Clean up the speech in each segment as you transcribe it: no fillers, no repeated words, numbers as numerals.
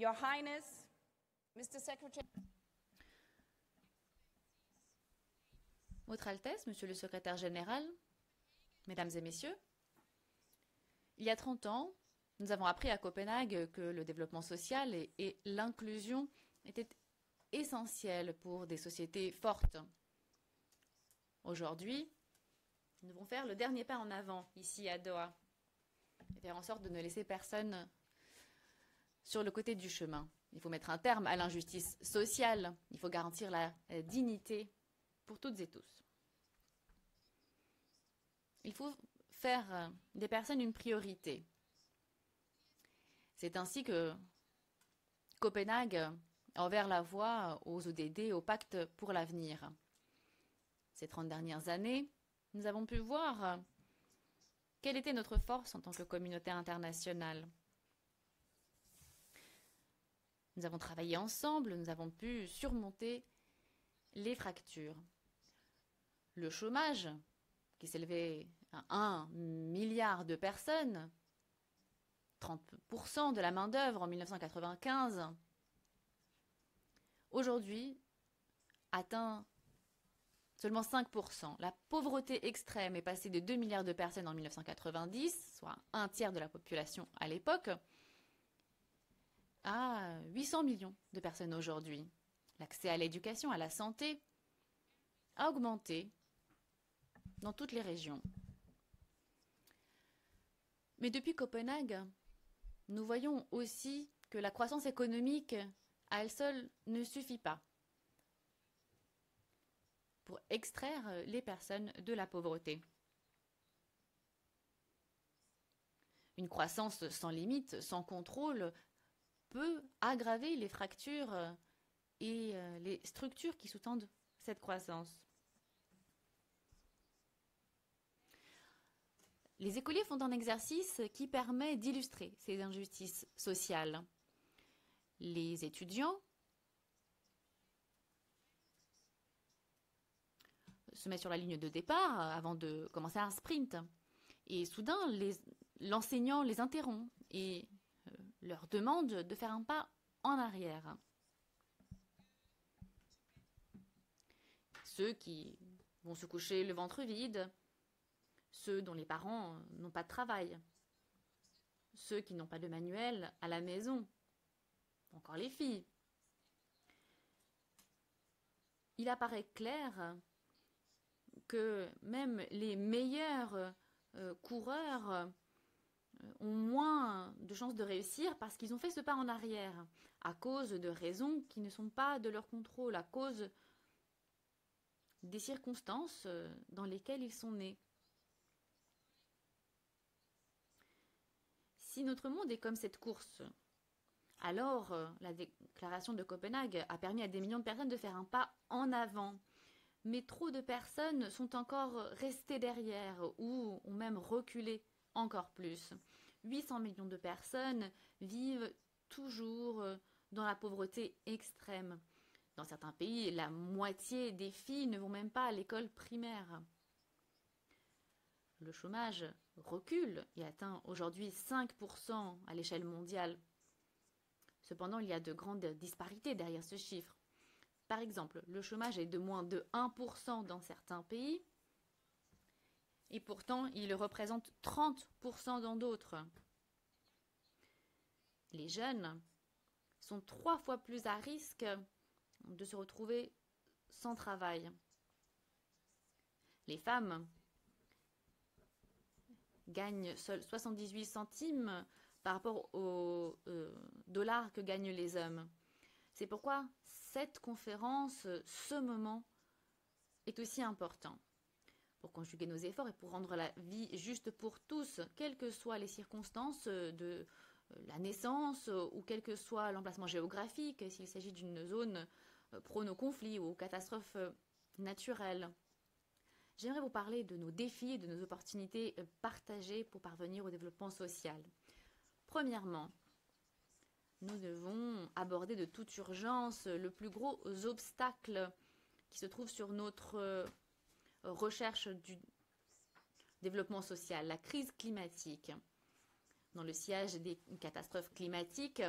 Your Highness, Mr. Secretary. Votre Altesse, Monsieur le Secrétaire général, Mesdames et Messieurs, il y a 30 ans, nous avons appris à Copenhague que le développement social et l'inclusion étaient essentiels pour des sociétés fortes. Aujourd'hui, nous devons faire le dernier pas en avant ici à Doha et faire en sorte de ne laisser personne sur le côté du chemin. Il faut mettre un terme à l'injustice sociale. Il faut garantir la dignité pour toutes et tous. Il faut faire des personnes une priorité. C'est ainsi que Copenhague a ouvert la voie aux ODD, au pacte pour l'avenir. Ces 30 dernières années, nous avons pu voir quelle était notre force en tant que communauté internationale. Nous avons travaillé ensemble, nous avons pu surmonter les fractures. Le chômage, qui s'élevait à 1 milliard de personnes, 30% de la main-d'œuvre en 1995, aujourd'hui atteint seulement 5%. La pauvreté extrême est passée de 2 milliards de personnes en 1990, soit un tiers de la population à l'époque, à 800 millions de personnes aujourd'hui. L'accès à l'éducation, à la santé, a augmenté dans toutes les régions. Mais depuis Copenhague, nous voyons aussi que la croissance économique à elle seule ne suffit pas pour extraire les personnes de la pauvreté. Une croissance sans limite, sans contrôle, peut aggraver les fractures et les structures qui sous-tendent cette croissance. Les écoliers font un exercice qui permet d'illustrer ces injustices sociales. Les étudiants se mettent sur la ligne de départ avant de commencer un sprint. Et soudain, l'enseignant les interrompt et leur demande de faire un pas en arrière. Ceux qui vont se coucher le ventre vide, ceux dont les parents n'ont pas de travail, ceux qui n'ont pas de manuel à la maison, encore les filles. Il apparaît clair que même les meilleurs coureurs ont moins de chances de réussir parce qu'ils ont fait ce pas en arrière, à cause de raisons qui ne sont pas de leur contrôle, à cause des circonstances dans lesquelles ils sont nés. Si notre monde est comme cette course, alors la déclaration de Copenhague a permis à des millions de personnes de faire un pas en avant. Mais trop de personnes sont encore restées derrière ou ont même reculé encore plus. 800 millions de personnes vivent toujours dans la pauvreté extrême. Dans certains pays, la moitié des filles ne vont même pas à l'école primaire. Le chômage recule et atteint aujourd'hui 5% à l'échelle mondiale. Cependant, il y a de grandes disparités derrière ce chiffre. Par exemple, le chômage est de moins de 1% dans certains pays et pourtant il représente 30% dans d'autres. Les jeunes sont 3 fois plus à risque de se retrouver sans travail. Les femmes gagnent seuls 78 centimes par rapport aux dollars que gagnent les hommes. C'est pourquoi cette conférence, ce moment, est aussi important. Pour conjuguer nos efforts et pour rendre la vie juste pour tous, quelles que soient les circonstances de la naissance ou quel que soit l'emplacement géographique, s'il s'agit d'une zone prône au conflit ou aux catastrophes naturelles. J'aimerais vous parler de nos défis et de nos opportunités partagées pour parvenir au développement social. Premièrement, nous devons aborder de toute urgence le plus gros obstacle qui se trouve sur notre recherche du développement social, la crise climatique. Dans le sillage des catastrophes climatiques,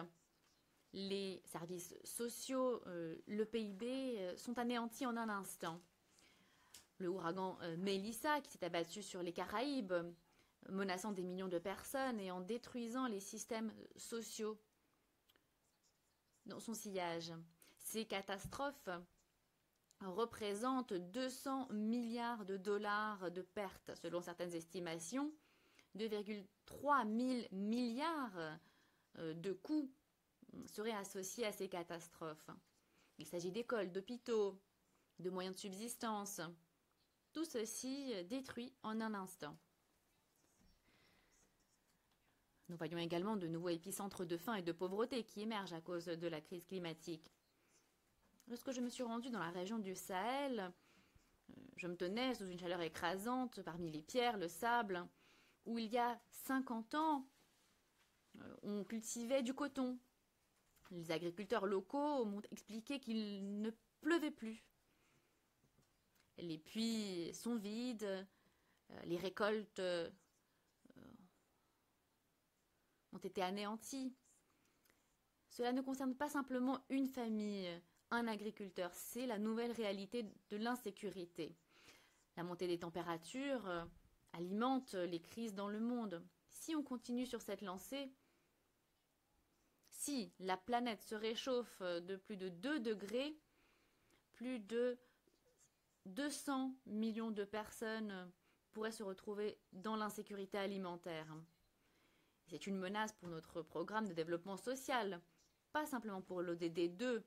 les services sociaux, le PIB sont anéantis en un instant. Le ouragan Melissa qui s'est abattu sur les Caraïbes, menaçant des millions de personnes et en détruisant les systèmes sociaux dans son sillage. Ces catastrophes représentent 200 milliards de dollars de pertes, selon certaines estimations, 2,3 000 milliards de coûts seraient associés à ces catastrophes. Il s'agit d'écoles, d'hôpitaux, de moyens de subsistance. Tout ceci détruit en un instant. Nous voyons également de nouveaux épicentres de faim et de pauvreté qui émergent à cause de la crise climatique. Lorsque je me suis rendue dans la région du Sahel, je me tenais sous une chaleur écrasante parmi les pierres, le sable, où il y a 50 ans, on cultivait du coton. Les agriculteurs locaux m'ont expliqué qu'il ne pleuvait plus. Les puits sont vides, les récoltes ont été anéanties. Cela ne concerne pas simplement une famille, un agriculteur, c'est la nouvelle réalité de l'insécurité. La montée des températures alimente les crises dans le monde. Si on continue sur cette lancée, si la planète se réchauffe de plus de 2 degrés, plus de 200 millions de personnes pourraient se retrouver dans l'insécurité alimentaire. C'est une menace pour notre programme de développement social, pas simplement pour l'ODD 2,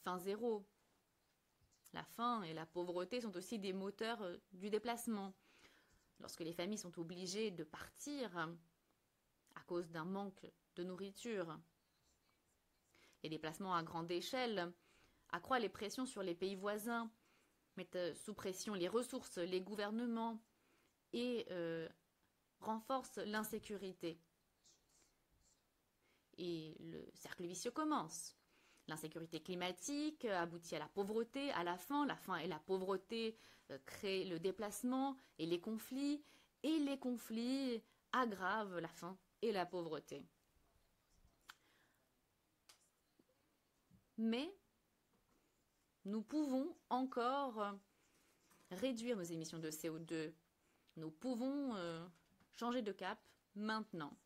fin zéro. La faim et la pauvreté sont aussi des moteurs du déplacement. Lorsque les familles sont obligées de partir à cause d'un manque de nourriture, les déplacements à grande échelle accroît les pressions sur les pays voisins, mettent sous pression les ressources, les gouvernements et renforce l'insécurité. Et le cercle vicieux commence. L'insécurité climatique aboutit à la pauvreté, à la faim. La faim et la pauvreté créent le déplacement et les conflits aggravent la faim et la pauvreté. Mais nous pouvons encore réduire nos émissions de CO2. Nous pouvons changer de cap maintenant.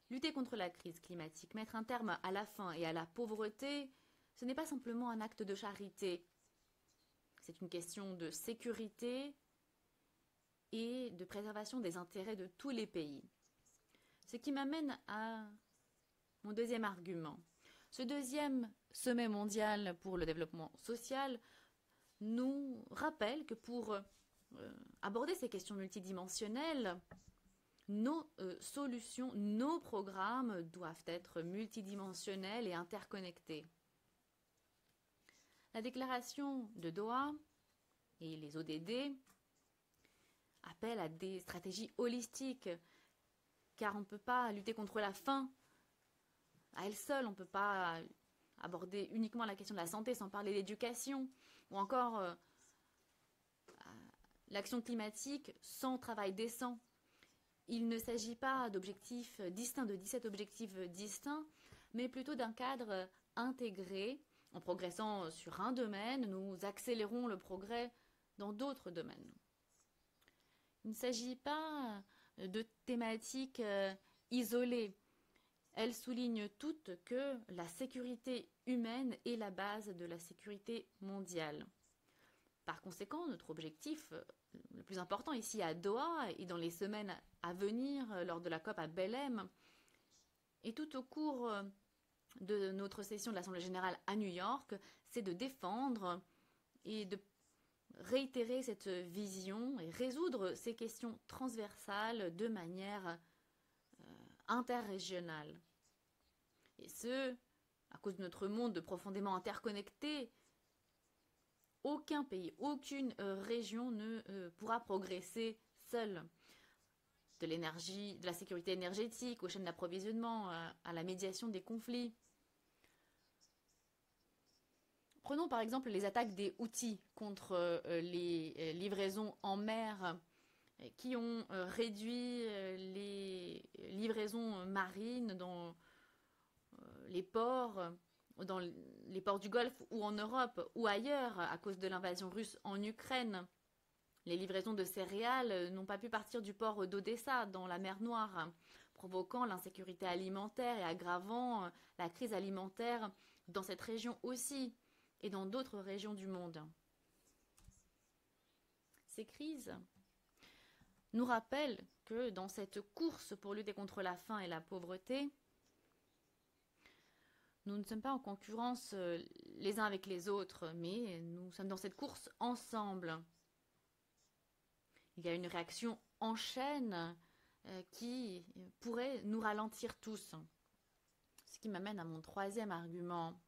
Lutter contre la crise climatique, mettre un terme à la faim et à la pauvreté, ce n'est pas simplement un acte de charité. C'est une question de sécurité et de préservation des intérêts de tous les pays. Ce qui m'amène à mon deuxième argument. Ce deuxième sommet mondial pour le développement social nous rappelle que pour aborder ces questions multidimensionnelles, nos solutions, nos programmes doivent être multidimensionnels et interconnectés. La déclaration de Doha et les ODD appellent à des stratégies holistiques, car on ne peut pas lutter contre la faim à elle seule, on ne peut pas aborder uniquement la question de la santé sans parler d'éducation, ou encore l'action climatique sans travail décent. Il ne s'agit pas d'objectifs distincts, de 17 objectifs distincts, mais plutôt d'un cadre intégré. En progressant sur un domaine, nous accélérons le progrès dans d'autres domaines. Il ne s'agit pas de thématiques isolées. Elles soulignent toutes que la sécurité humaine est la base de la sécurité mondiale. Par conséquent, notre objectif le plus important ici à Doha et dans les semaines à venir lors de la COP à Belém et tout au cours de notre session de l'Assemblée générale à New York, c'est de défendre et de réitérer cette vision et résoudre ces questions transversales de manière interrégionale. Et ce, à cause de notre monde profondément interconnecté, aucun pays, aucune région ne pourra progresser seul. De l'énergie, de la sécurité énergétique, aux chaînes d'approvisionnement, à la médiation des conflits. Prenons par exemple les attaques des Houthis contre les livraisons en mer qui ont réduit les livraisons marines dans les ports, dans les ports du Golfe ou en Europe ou ailleurs à cause de l'invasion russe en Ukraine. Les livraisons de céréales n'ont pas pu partir du port d'Odessa dans la mer Noire, provoquant l'insécurité alimentaire et aggravant la crise alimentaire dans cette région aussi et dans d'autres régions du monde. Ces crises nous rappellent que dans cette course pour lutter contre la faim et la pauvreté, nous ne sommes pas en concurrence les uns avec les autres, mais nous sommes dans cette course ensemble. Il y a une réaction en chaîne qui pourrait nous ralentir tous. Ce qui m'amène à mon troisième argument.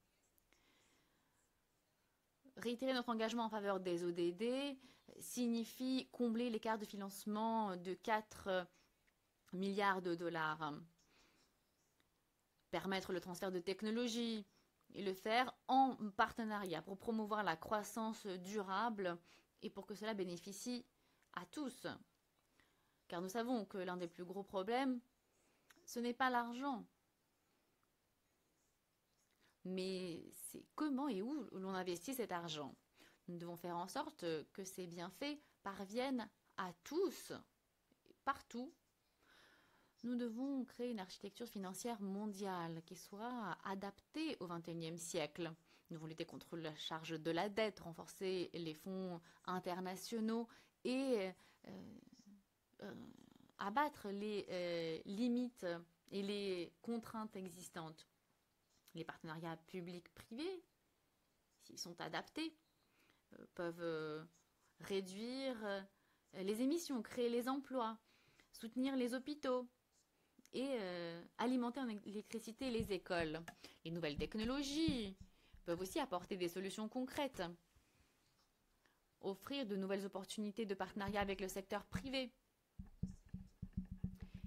Réitérer notre engagement en faveur des ODD signifie combler l'écart de financement de 4 milliards de dollars. Permettre le transfert de technologie et le faire en partenariat pour promouvoir la croissance durable et pour que cela bénéficie à tous. Car nous savons que l'un des plus gros problèmes, ce n'est pas l'argent, mais c'est comment et où l'on investit cet argent. Nous devons faire en sorte que ces bienfaits parviennent à tous, partout. Nous devons créer une architecture financière mondiale qui soit adaptée au XXIe siècle. Nous devons lutter contre la charge de la dette, renforcer les fonds internationaux et abattre les limites et les contraintes existantes. Les partenariats publics-privés, s'ils sont adaptés, peuvent réduire les émissions, créer les emplois, soutenir les hôpitaux et alimenter en électricité les écoles. Les nouvelles technologies peuvent aussi apporter des solutions concrètes, offrir de nouvelles opportunités de partenariat avec le secteur privé.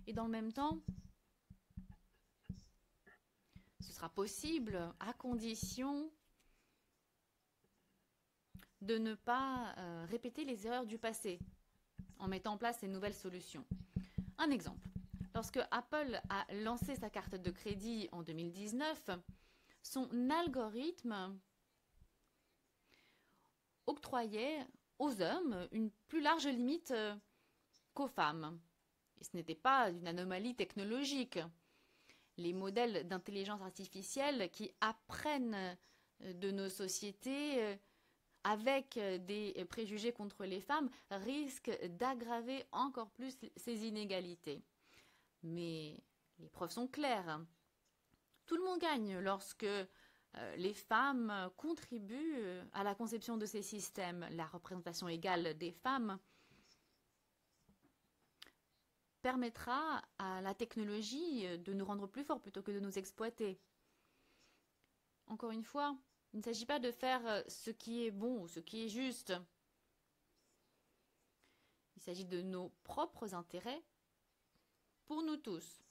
Et dans le même temps, ce sera possible à condition de ne pas répéter les erreurs du passé en mettant en place ces nouvelles solutions. Un exemple, lorsque Apple a lancé sa carte de crédit en 2019, son algorithme octroyait aux hommes une plus large limite qu'aux femmes. Et ce n'était pas une anomalie technologique. Les modèles d'intelligence artificielle qui apprennent de nos sociétés avec des préjugés contre les femmes risquent d'aggraver encore plus ces inégalités. Mais les preuves sont claires. Tout le monde gagne lorsque les femmes contribuent à la conception de ces systèmes. La représentation égale des femmes permettra à la technologie de nous rendre plus forts plutôt que de nous exploiter. Encore une fois, il ne s'agit pas de faire ce qui est bon ou ce qui est juste. Il s'agit de nos propres intérêts pour nous tous.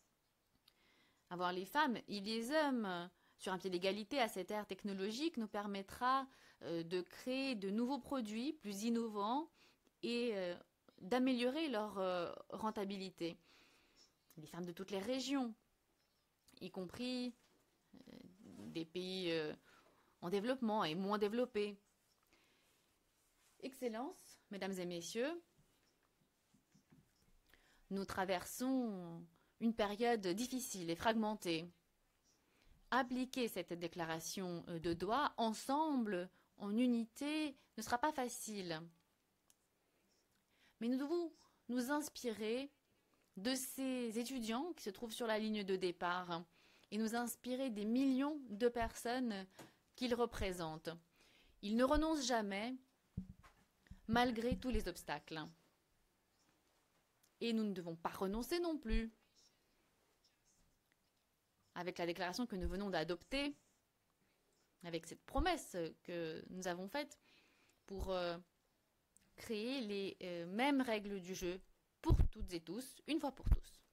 Avoir les femmes et les hommes sur un pied d'égalité à cette ère technologique nous permettra de créer de nouveaux produits plus innovants et d'améliorer leur rentabilité. Les femmes de toutes les régions, y compris des pays en développement et moins développés. Excellences, mesdames et messieurs, nous traversons une période difficile et fragmentée. Appliquer cette déclaration de Doha ensemble, en unité, ne sera pas facile. Mais nous devons nous inspirer de ces étudiants qui se trouvent sur la ligne de départ et nous inspirer des millions de personnes qu'ils représentent. Ils ne renoncent jamais, malgré tous les obstacles. Et nous ne devons pas renoncer non plus. Avec la déclaration que nous venons d'adopter, avec cette promesse que nous avons faite pour créer les mêmes règles du jeu pour toutes et tous, une fois pour tous.